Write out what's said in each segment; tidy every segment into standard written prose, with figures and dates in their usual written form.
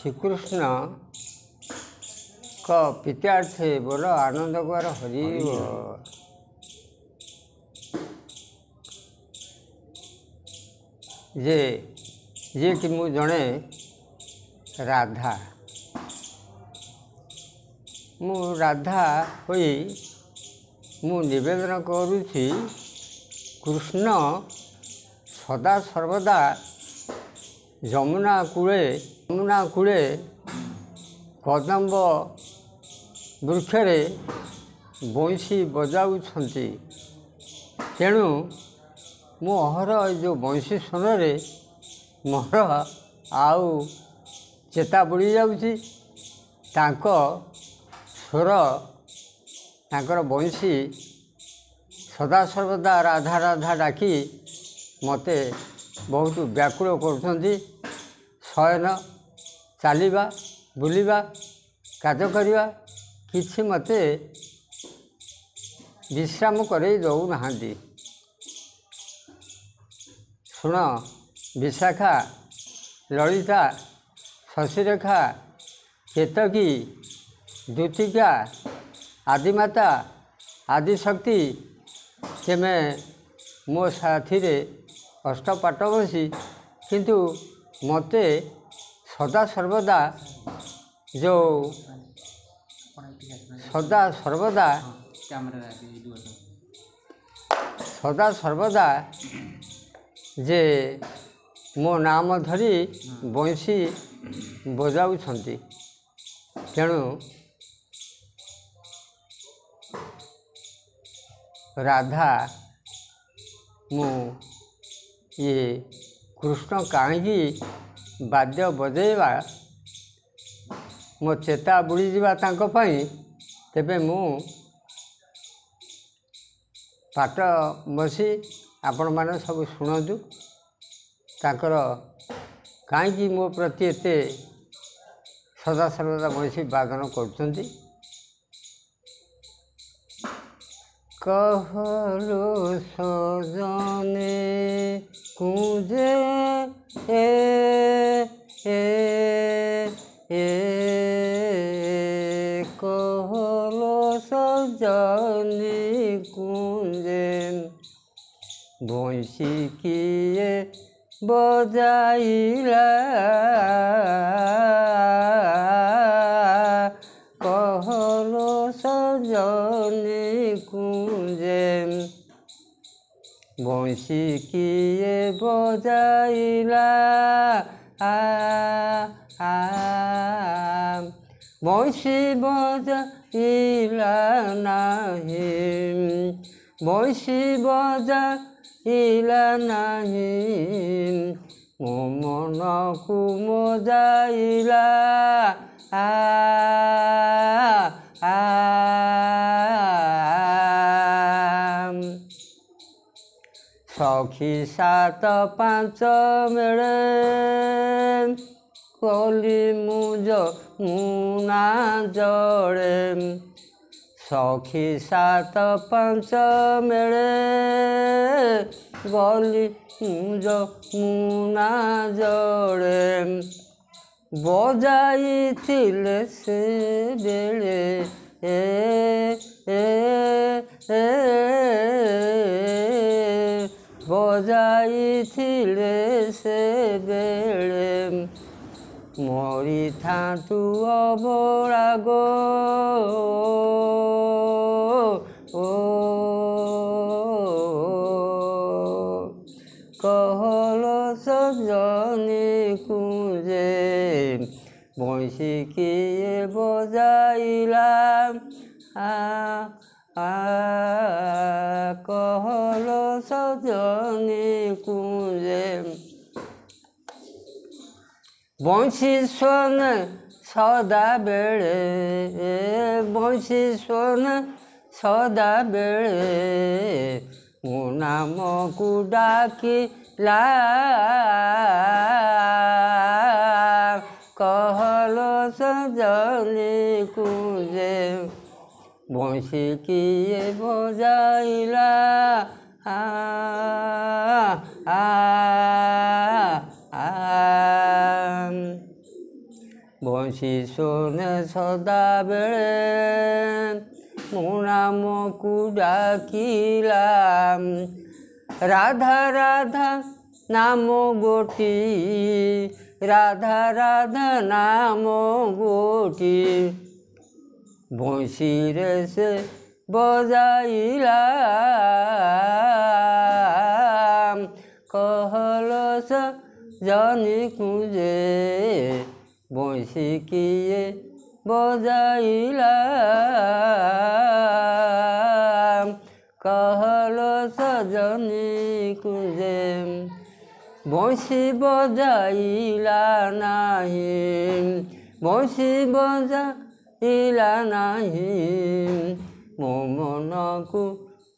श्रीकृष्ण का प्रीत्यार्थे बोलो आनंद कुमार हरि जे कि मु जड़े राधा मु राधा होई मु निवेदन करुछि कृष्ण सदा सर्वदा यमुना कूले कदम्ब वृक्षरे बंशी बजाउछंती तेणु मु अहरह जो बंशी स्वरे मोर आउ चेता बुड़ी जाउछि तांको स्वर तांकर बंशी सदा सर्वदा राधा राधा डाकी मते बहुत व्याकुल करुछंती शयन चलवा बुलवा कार्य करवा किछि मते विश्राम करई दउ नाहांती। शुण विशाखा ललिता शशिरेखा केतकी द्युतिका आदिमाता आदिशक्ति तेमे मो साथी रे अष्टपाट बसी किंतु मते सदा सर्वदा जो सदा सर्वदा जे मो नाम धरी बंशी बजाउछंती तेणु राधा मु ये कृष्ण कहीं वाद्य बजेवा मो चेता बुड़ी जावा तांको पई तेबे मु पाठ बसी आपण माने सब शुणु तांकर कहीं मो प्रति एते सदा सर्वदा बंशी वादन करछंती। कहलो सजने कुंजे कहलो सजने कुंजे बंशी किए बजाइला कहलो सजने कुंजे बंशी किए बजाइला बंशी बजाइला नहीं बंशी बजाइला नहीं मो मन को मजाइला सखी सात पांच मेले कली मुझ मुना जड़े सखी सात पांच मेले गली मुझ मुना जड़े बजाई थिले से बेले बजाई थिले से बेले मरी थातु अबोला गो कहलो सजने कुंजे बंशी किए बजाइला कहलो सजने कुंजे बंशी स्वन सदा बेले बंशी स्वन सदा बेले मो नाम को डाकिला कहलो सजने कुंजे बंशी किए बजाइला ବଂଶୀ ଶୁଣେ ସଦାବେଳେ ମୋ ନାମକୁ ଡାକିଲା। ରାଧା ରାଧା ନାମ ଗୋଟି, ରାଧା ରାଧା ନାମ ଗୋଟି, ବଂଶୀରେ ସେ ବଜାଇଲା। कहलस जानी कुंजे बंशी किए बजाइला। कहलस जानी कुंजे बंशी बजाइला नहीं, बंशी बजाइला नहीं, मो मन को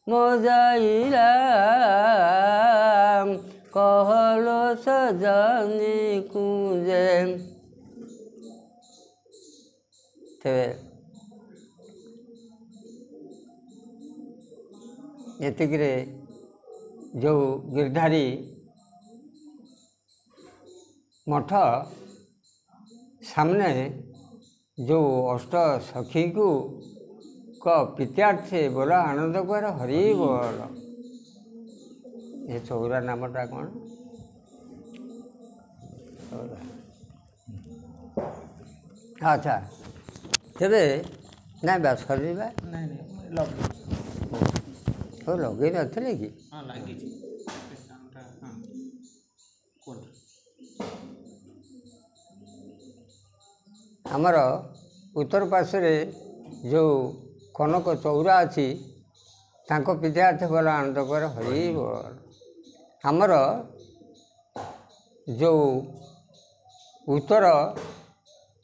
मजाइला। कहलस जानी कुंजे। तेरे एतिकरे जो गिरधारी मठ सामने जो अष्ट सखी को पित्यार्थे बोला आनंद कर हरि बोल। ये चौरा नामटा कौन? अच्छा तेरे ना बस कर लगे नथिले कि आमर उत्तर पार्श्व जो कनक चौरा अच्छी तांको पित्यार्थ बोला आनंद कर हरि बोल। आमर जो उत्तर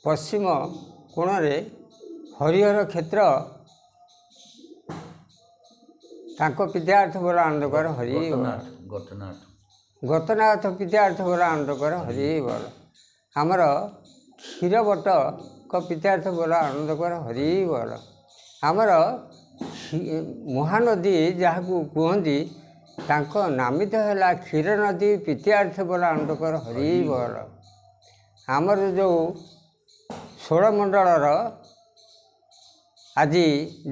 पश्चिम कोण रे हरिहर क्षेत्र तांको पित्यार्थ बोला आनंद कर हरि बोल। गतनाथ पित्यार्थ बोला आनंद कर हरि बोल। आमर क्षीरवट को पित्यार्थ बोला आनंद कर हरि बोल। आमर महानदी जहाँ को कहती तांको नामित है क्षीर नदी पित्यार्थ बोला आनंद कर हरि बोल। आमर जो 16 मंडलर आज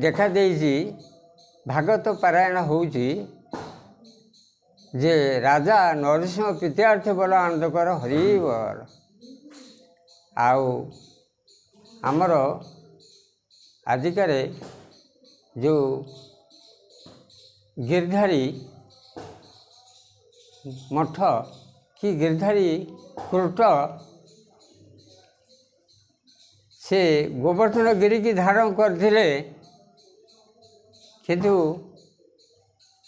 देखा देइछि भागवत पारायण होउछि जे राजा नरसिंह पित्यार्थ बोला आनंद कर हरि बोल। आउ आमर आजिकार जो गिरधारी मठ कि गिरधारी कृट से गोवर्धन गिरी की धारण करथिले किंतु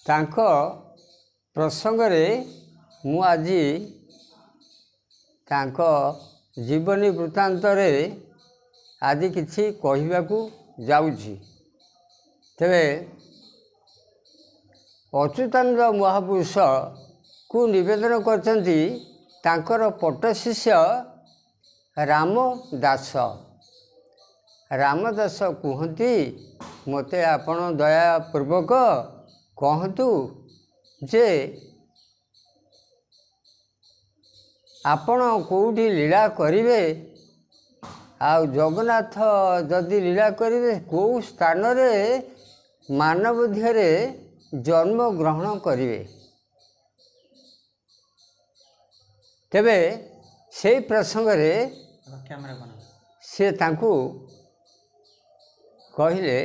तांको प्रसंग रे मु आजी तांको जीवनी वृत्तांत रे आदि किछि कहबाकू जाउछि। तेबे अच्युतानंद महापुरुष को निवेदन करछन्ति तांकर पट शिष्य रामदास। रामदास कहती मते आपण दयापूर्वक कहतु जे आपण कोउठी लीला करिवे आउ जगन्नाथ जदि लीला करिवे को स्थान रे मानव ध्यरे जन्म ग्रहण करिवे। तेबे से प्रसंग रे से तांकु कहले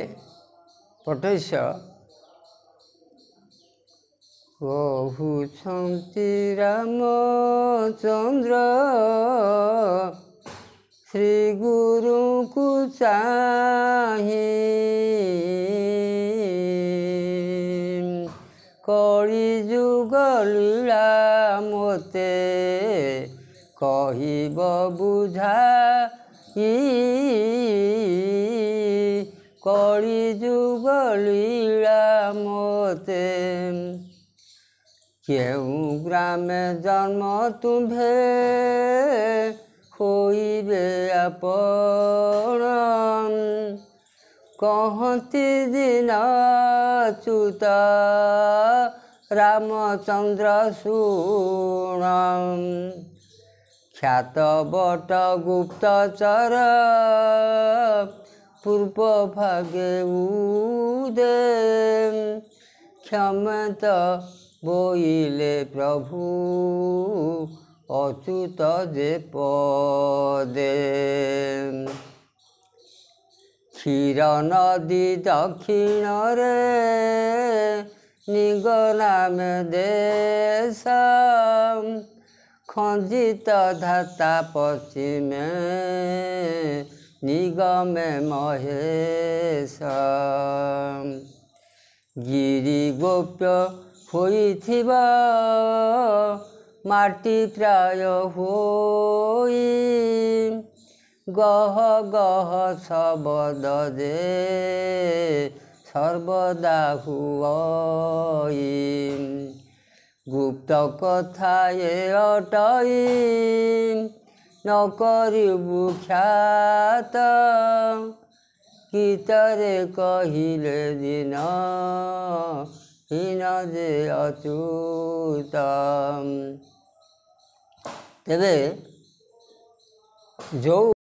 पटैश्य कहुछन्ति रामचंद्र श्री गुरु को चाहि कଳି जुग लीला मोते कहिब बुझाई कଳି जुग लीला मोते केउ ग्रामे जन्म तुम्भे होइबे आपण कहती दिन अच्युत रामचंद्र सुण ଖ୍ୟାତ ବଟ ଗୁପ୍ତଚର ପୂର୍ବ ଭାଗେ ଉଦେ କ୍ଷମତ ବୋଇଲେ ପ୍ରଭୁ ଅଚ୍ୟୁତ ଯେ ପଦେ କ୍ଷୀର ନଦୀ ଦକ୍ଷିଣରେ ନିଗନାମେ ଦେଶ ଖଞ୍ଜିତ ଧାତା ପଶ୍ଚିମେ ନିଗମେ ମହେଶ ଗିରି ଗୋପ୍ୟ ହୋଇଥିବା ମାଟି ପ୍ରାୟ ହୋଇ ଗହ ଗହ ଶବଦ ଯେ ସର୍ବଦା ହୁଅଇ ଗୁପ୍ତ କଥା ଏ ଅଟଇ ନ କରିବୁ ଖ୍ୟାତ ଗୀତରେ କହିଲେ ଦିନ ହୀନ ଯେ ଅଚ୍ୟୁତ। ତେବେ ଯେଉଁ